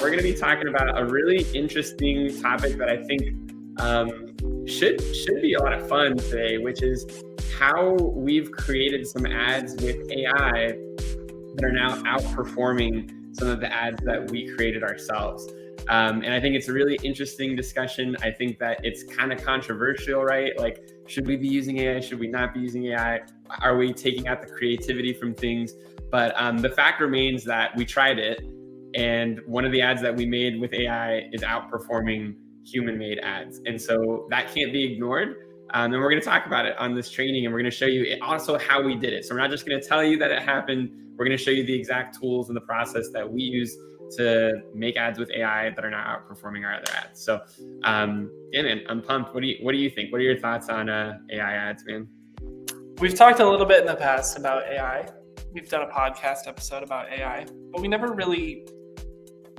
we're going to be talking about a really interesting topic that I think should be a lot of fun today, which is how we've created some ads with AI that are now outperforming some of the ads that we created ourselves. And I think it's a really interesting discussion. I think that it's kind of controversial, right? Like, should we be using AI? Should we not be using AI? Are we taking out the creativity from things? But the fact remains that we tried it. And one of the ads that we made with AI is outperforming human-made ads. And so that can't be ignored. And we're going to talk about it on this training, and we're going to show you also how we did it. So we're not just going to tell you that it happened. We're going to show you the exact tools and the process that we use to make ads with AI that are now outperforming our other ads. So, yeah, man, I'm pumped. What do you think? What are your thoughts on AI ads, man? We've talked a little bit in the past about AI. We've done a podcast episode about AI, but we never really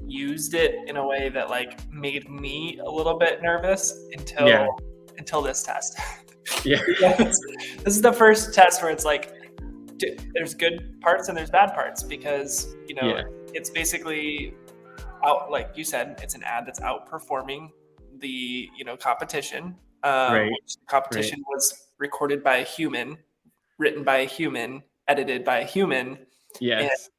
used it in a way that like made me a little bit nervous until this test. Yeah. This is the first test where it's like, there's good parts and there's bad parts, because it's basically out, like you said, it's an ad that's outperforming the competition. Which the competition was recorded by a human, written by a human, edited by a human. Yes.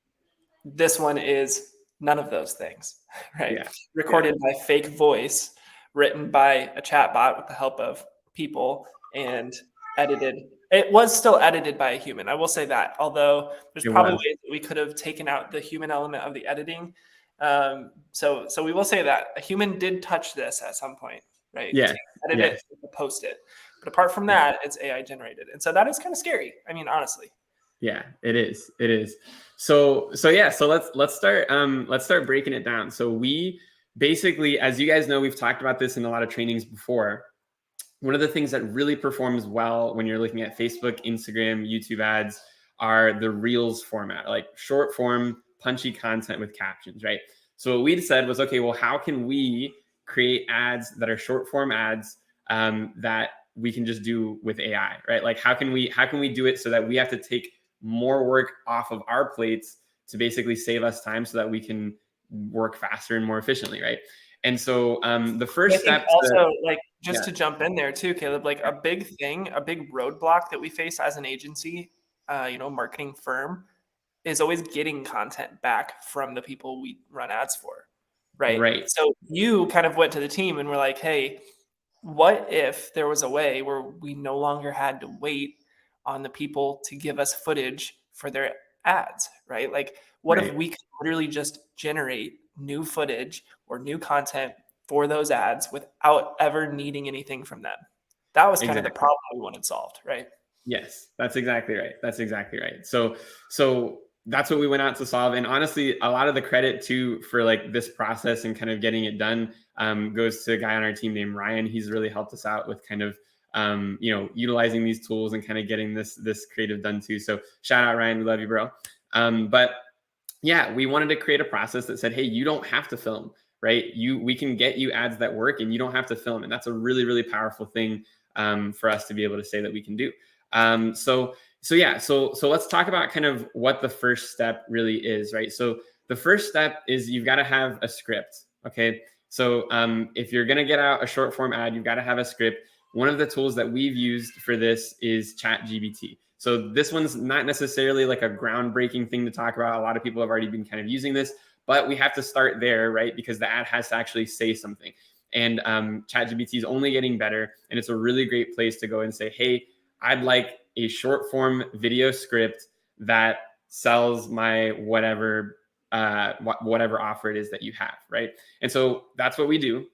And this one is none of those things, right? Yeah. Recorded by fake voice, written by a chatbot with the help of people, and edited. It was still edited by a human, I will say that, although there's probably ways that we could have taken out the human element of the editing. So we will say that a human did touch this at some point, right? Yeah. Edit it, post it. But apart from that, it's AI generated. And so that is kind of scary. I mean, honestly. Yeah, it is. It is. So let's start breaking it down. So we basically, as you guys know, we've talked about this in a lot of trainings before. One of the things that really performs well when you're looking at Facebook, Instagram, YouTube ads are the Reels format, like short form, punchy content with captions, right? So what we said was, okay, well, how can we create ads that are short form ads that we can just do with AI, right? Like, how can we do it so that we have to take more work off of our plates to basically save us time so that we can work faster and more efficiently, right? And so the first step also, to jump in there too, Caleb, like a big roadblock that we face as an agency, marketing firm, is always getting content back from the people we run ads for, right? Right. So you kind of went to the team and were like, hey, what if there was a way where we no longer had to wait on the people to give us footage for their ads, right? Like, what if we could literally just generate new footage or new content for those ads without ever needing anything from them? That was kind of the problem we wanted solved, right? Yes, that's exactly right. So that's what we went out to solve. And honestly, a lot of the credit too for like this process and kind of getting it done goes to a guy on our team named Ryan. He's really helped us out with kind of utilizing these tools and kind of getting this creative done too. So shout out, Ryan. We love you, bro. But yeah, we wanted to create a process that said, hey, you don't have to film, right? We can get you ads that work and you don't have to film. And that's a really, really powerful thing for us to be able to say that we can do. So let's talk about kind of what the first step really is, right? So the first step is you've got to have a script. Okay. So if you're going to get out a short form ad, you've got to have a script. One of the tools that we've used for this is ChatGPT. So this one's not necessarily like a groundbreaking thing to talk about. A lot of people have already been kind of using this, but we have to start there, right? Because the ad has to actually say something. And ChatGPT is only getting better. And it's a really great place to go and say, hey, I'd like a short form video script that sells my whatever offer it is that you have, right? And so that's what we do,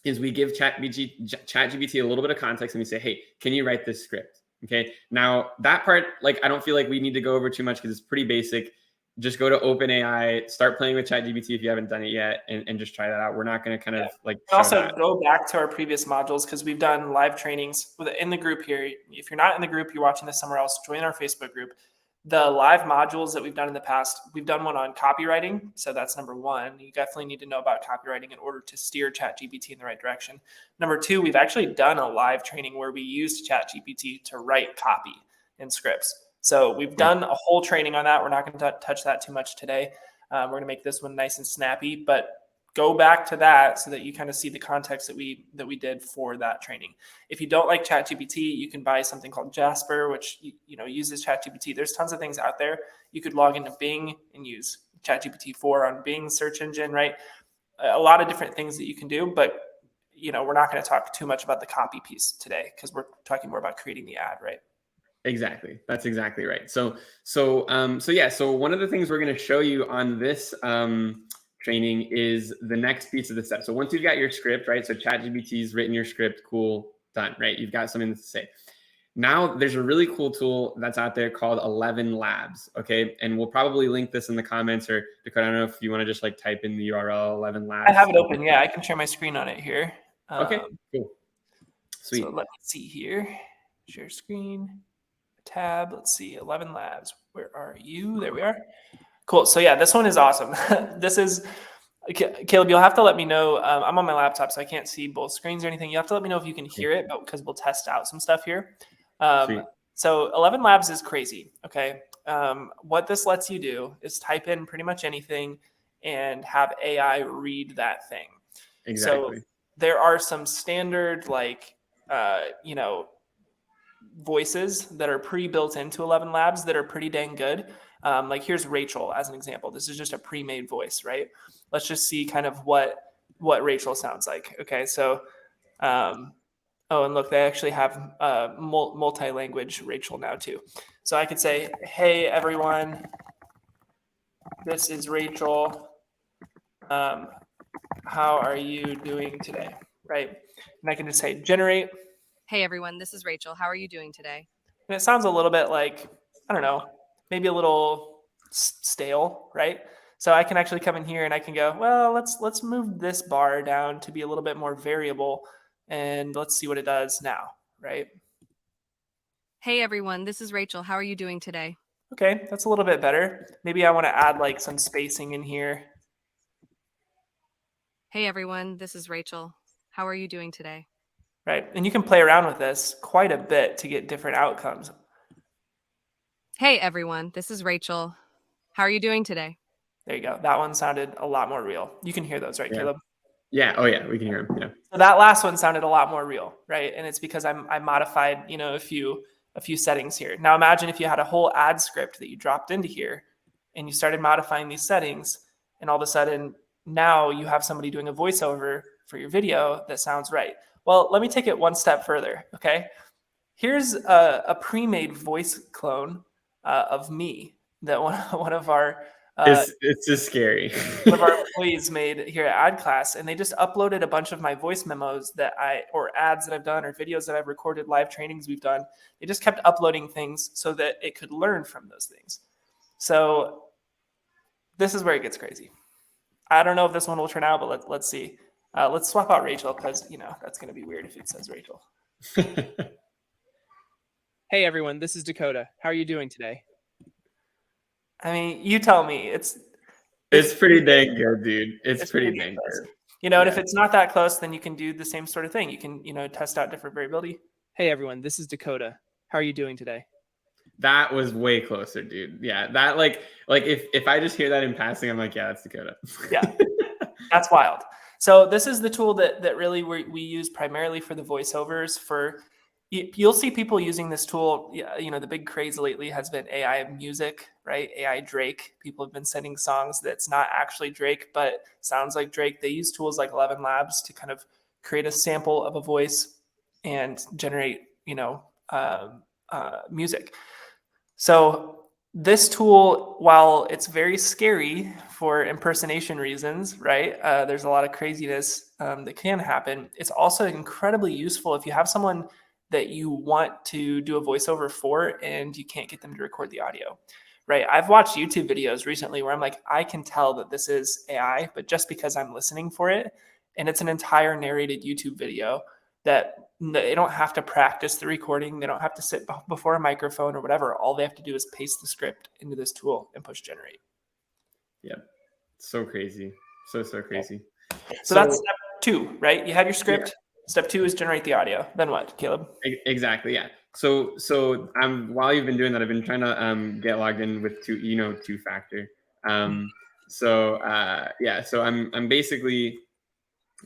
is we give ChatGPT a little bit of context and we say, hey, can you write this script? Okay. Now that part, like, I don't feel like we need to go over too much because it's pretty basic. Just go to OpenAI, start playing with ChatGPT if you haven't done it yet, and just try that out. We're not going to kind of like also go back to our previous modules, because we've done live trainings in the group here. If you're not in the group, you're watching this somewhere else, join our Facebook group. The live modules that we've done in the past, we've done one on copywriting. So that's number one. You definitely need to know about copywriting in order to steer ChatGPT in the right direction. Number two, we've actually done a live training where we used ChatGPT to write copy and scripts. So we've done a whole training on that. We're not going to touch that too much today. We're going to make this one nice and snappy. But go back to that so that you kind of see the context that we did for that training. If you don't like ChatGPT, you can buy something called Jasper, which uses ChatGPT. There's tons of things out there. You could log into Bing and use ChatGPT 4 on Bing search engine, right? A lot of different things that you can do, but we're not going to talk too much about the copy piece today because we're talking more about creating the ad, right? Exactly. That's exactly right. So one of the things we're going to show you on this training is the next piece of the step. So once you've got your script, right? So ChatGPT's written your script, cool, done, right? You've got something to say. Now there's a really cool tool that's out there called 11 Labs. Okay. And we'll probably link this in the comments, or Dakota, I don't know if you want to just like type in the URL 11 Labs. I have it open. Yeah, I can share my screen on it here. Okay, cool. Sweet. So let me see here. Share screen, tab. Let's see, 11 Labs. Where are you? There we are. Cool. So yeah, this one is awesome. This is, Caleb, you'll have to let me know. I'm on my laptop, so I can't see both screens or anything. You have to let me know if you can hear it, because we'll test out some stuff here. So 11 Labs is crazy. Okay. What this lets you do is type in pretty much anything and have AI read that thing. Exactly. So there are some standard voices that are pre-built into 11 Labs that are pretty dang good. Like here's Rachel as an example. This is just a pre-made voice, right? Let's just see kind of what Rachel sounds like. Okay, so oh, and look, they actually have multi-language Rachel now too. So I could say, hey everyone, this is Rachel. How are you doing today? Right? And I can just say generate. Hey everyone, this is Rachel. How are you doing today? And it sounds a little bit like, I don't know, maybe a little stale, right? So I can actually come in here and I can go, well, let's move this bar down to be a little bit more variable, and let's see what it does now, right? Hey everyone, this is Rachel. How are you doing today? Okay, that's a little bit better. Maybe I want to add like some spacing in here. Hey everyone, this is Rachel. How are you doing today? Right, and you can play around with this quite a bit to get different outcomes. Hey everyone, this is Rachel. How are you doing today? There you go. That one sounded a lot more real. You can hear those, right, Yeah. Caleb? Yeah. Oh yeah, we can hear them. Yeah. So that last one sounded a lot more real, right? And it's because I modified, a few settings here. Now imagine if you had a whole ad script that you dropped into here and you started modifying these settings, and all of a sudden now you have somebody doing a voiceover for your video that sounds right. Well, let me take it one step further, okay? Here's a pre-made voice clone of me that one of our it's just scary. one of our employees made here at AdClass, and they just uploaded a bunch of my voice memos or ads that I've done, or videos that I've recorded, live trainings we've done. They just kept uploading things so that it could learn from those things. So this is where it gets crazy. I don't know if this one will turn out, but let's see. Let's swap out Rachel, because that's going to be weird if it says Rachel. Hey everyone, this is Dakota. How are you doing today? I mean, you tell me. It's pretty dang good, dude. It's pretty dang good. And if it's not that close, then you can do the same sort of thing. You can, test out different variability. Hey everyone, this is Dakota. How are you doing today? That was way closer, dude. Yeah, that like if I just hear that in passing, I'm like, yeah, that's Dakota. Yeah, that's wild. So this is the tool that really we use primarily for the voiceovers. You'll see people using this tool. The big craze lately has been AI music, right? AI Drake. People have been sending songs that's not actually Drake, but sounds like Drake. They use tools like 11 Labs to kind of create a sample of a voice and generate, music. So this tool, while it's very scary for impersonation reasons, right? There's a lot of craziness that can happen. It's also incredibly useful if you have someone that you want to do a voiceover for and you can't get them to record the audio, right? I've watched YouTube videos recently where I'm like, I can tell that this is AI, but just because I'm listening for it, and it's an entire narrated YouTube video that they don't have to practice the recording. They don't have to sit before a microphone or whatever. All they have to do is paste the script into this tool and push generate. Yeah. So crazy. So crazy. So that's step 2, right? You have your script. Yeah. Step 2 is generate the audio. Then what, Caleb? Exactly. Yeah. So while you've been doing that, I've been trying to get logged in with two-factor. Yeah, so I'm basically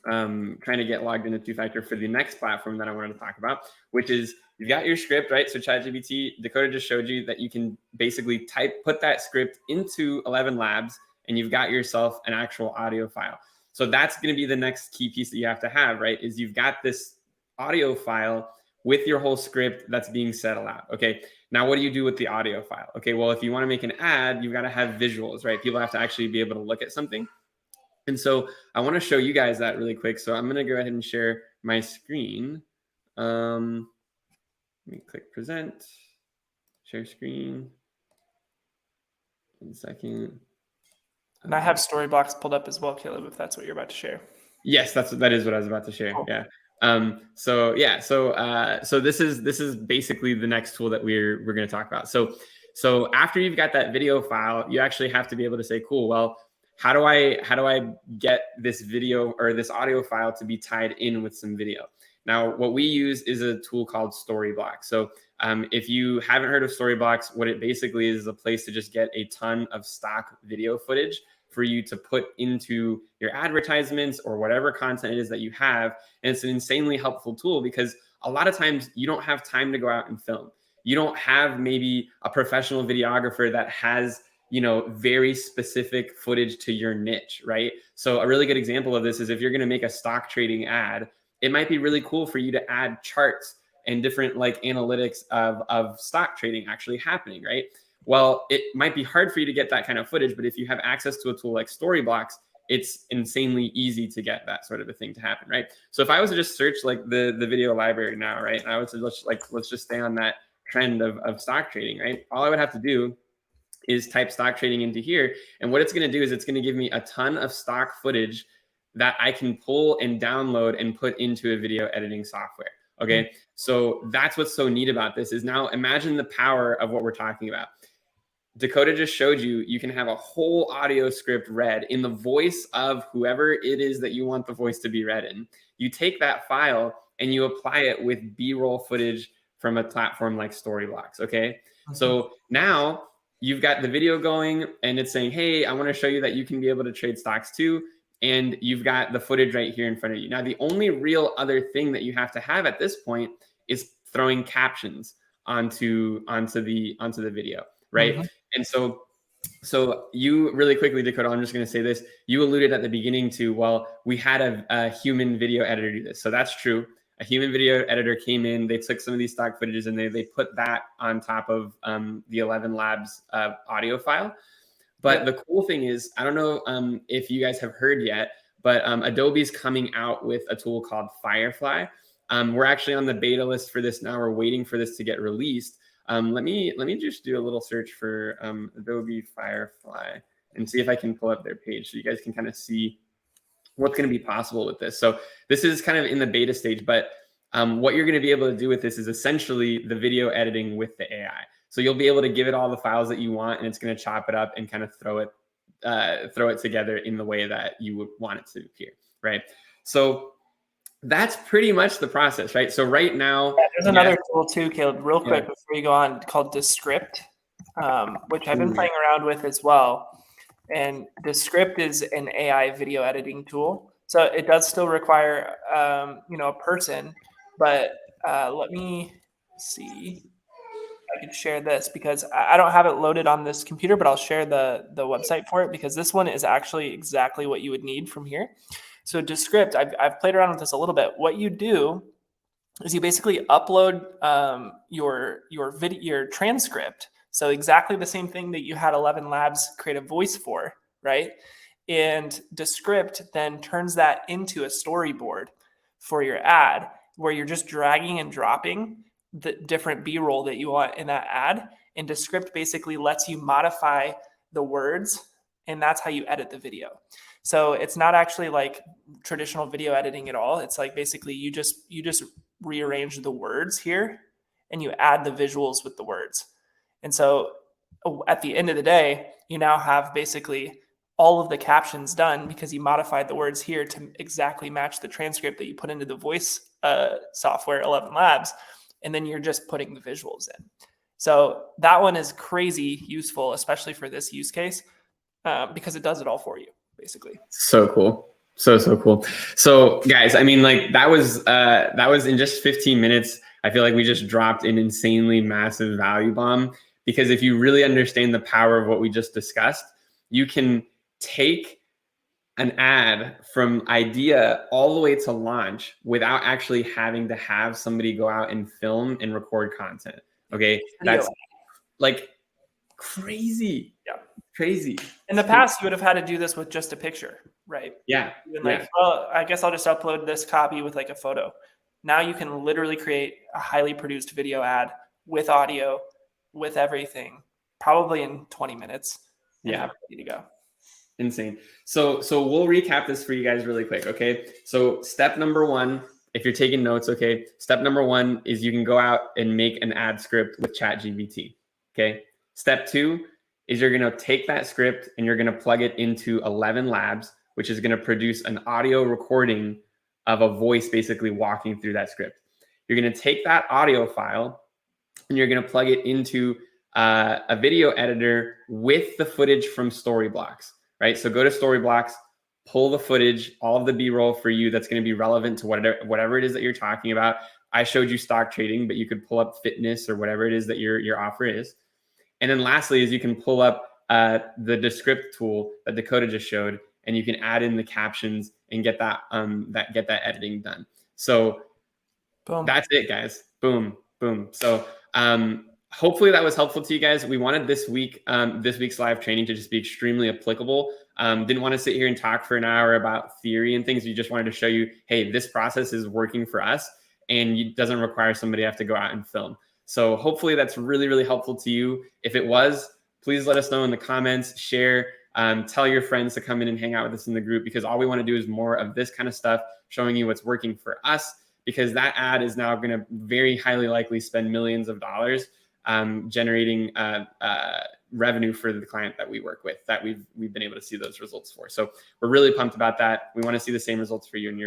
trying to get logged into two-factor for the next platform that I wanted to talk about, which is you've got your script, right? So ChatGPT, Dakota just showed you that you can basically put that script into 11 Labs, and you've got yourself an actual audio file. So that's going to be the next key piece that you have to have, right? Is you've got this audio file with your whole script that's being said aloud. Okay, now what do you do with the audio file? Okay, well, if you want to make an ad, you've got to have visuals, right? People have to actually be able to look at something. And so I want to show you guys that really quick. So I'm going to go ahead and share my screen. Let me click present, share screen. 1 second. And I have story blocks pulled up as well, Caleb, if that's what you're about to share. Yes, that is what I was about to share. Cool. Yeah. So this is basically the next tool that we're going to talk about. So after you've got that video file, you actually have to be able to say, cool, well, how do I get this video or this audio file to be tied in with some video? Now, what we use is a tool called Storyblocks. So if you haven't heard of Storyblocks, what it basically is a place to just get a ton of stock video footage for you to put into your advertisements or whatever content it is that you have. And it's an insanely helpful tool because a lot of times you don't have time to go out and film. You don't have maybe a professional videographer that has, very specific footage to your niche, right? So a really good example of this is if you're going to make a stock trading ad, it might be really cool for you to add charts and different like analytics of stock trading actually happening, right? Well, it might be hard for you to get that kind of footage, but if you have access to a tool like Storyblocks, it's insanely easy to get that sort of a thing to happen, right? So if I was to just search like the video library now, right, and I was to let's just stay on that trend of stock trading, right? All I would have to do is type stock trading into here. And what it's going to do is it's going to give me a ton of stock footage that I can pull and download and put into a video editing software. Okay. So that's what's so neat about this is now imagine the power of what we're talking about. Dakota just showed you can have a whole audio script read in the voice of whoever it is that you want the voice to be read in. You take that file and you apply it with B-roll footage from a platform like Storyblocks. Okay. So now you've got the video going and it's saying, hey, I want to show you that you can be able to trade stocks too. And you've got the footage right here in front of you. Now, the only real other thing that you have to have at this point is throwing captions onto the video, right? Mm-hmm. And so you really quickly, Dakota, I'm just going to say this. You alluded at the beginning to, well, we had a human video editor do this. So that's true. A human video editor came in, they took some of these stock footages and they put that on top of the 11 Labs audio file. But the cool thing is, I don't know if you guys have heard yet, but Adobe's coming out with a tool called Firefly. We're actually on the beta list for this now. We're waiting for this to get released. Let me just do a little search for Adobe Firefly and see if I can pull up their page so you guys can kind of see what's going to be possible with this. So this is kind of in the beta stage, but what you're going to be able to do with this is essentially the video editing with the AI. So you'll be able to give it all the files that you want, and it's going to chop it up and kind of throw it together in the way that you would want it to appear, right? So that's pretty much the process, right? So right now, there's another tool too, Caleb, real quick before you go on, called Descript, which I've been playing around with as well. And Descript is an AI video editing tool. So it does still require, a person, but let me see. I can share this because I don't have it loaded on this computer, but I'll share the website for it because this one is actually exactly what you would need from here. So Descript, I've played around with this a little bit. What you do is you basically upload your transcript. So exactly the same thing that you had 11 Labs create a voice for, right? And Descript then turns that into a storyboard for your ad where you're just dragging and dropping the different B-roll that you want in that ad. And Descript basically lets you modify the words, and that's how you edit the video. So it's not actually like traditional video editing at all. It's like basically you just rearrange the words here and you add the visuals with the words. And so at the end of the day, you now have basically all of the captions done because you modified the words here to exactly match the transcript that you put into the voice software 11 Labs. And then you're just putting the visuals in. So that one is crazy useful, especially for this use case. because it does it all for you, basically. So cool. So cool. So guys, I mean, like that was in just 15 minutes. I feel like we just dropped an insanely massive value bomb, because if you really understand the power of what we just discussed, you can take an ad from idea all the way to launch without actually having to have somebody go out and film and record content. Okay. That's like crazy. Yeah. Crazy. In the past, you would have had to do this with just a picture, right? Yeah. And like, well, I guess I'll just upload this copy with like a photo. Now you can literally create a highly produced video ad with audio, with everything, probably in 20 minutes. And have it ready to go. Insane. So we'll recap this for you guys really quick. Okay. So step number one, if you're taking notes, okay. Step number one is you can go out and make an ad script with ChatGPT. Okay. Step two is you're going to take that script and you're going to plug it into 11 Labs, which is going to produce an audio recording of a voice basically walking through that script. You're going to take that audio file and you're going to plug it into a video editor with the footage from Storyblocks, right? So go to Storyblocks, pull the footage, all of the B-roll for you that's going to be relevant to whatever it is that you're talking about. I showed you stock trading, but you could pull up fitness or whatever it is that your offer is. And then lastly is you can pull up the Descript tool that Dakota just showed, and you can add in the captions and get that editing done. So boom. That's it, guys. Boom, boom. So hopefully that was helpful to you guys. We wanted this week's live training to just be extremely applicable. Didn't want to sit here and talk for an hour about theory and things. We just wanted to show you, hey, this process is working for us, and it doesn't require somebody to have to go out and film. So hopefully that's really, really helpful to you. If it was, please let us know in the comments, share, tell your friends to come in and hang out with us in the group, because all we want to do is more of this kind of stuff, showing you what's working for us, because that ad is now going to very highly likely spend millions of dollars generating revenue for the client that we work with, that we've been able to see those results for. So we're really pumped about that. We want to see the same results for you and your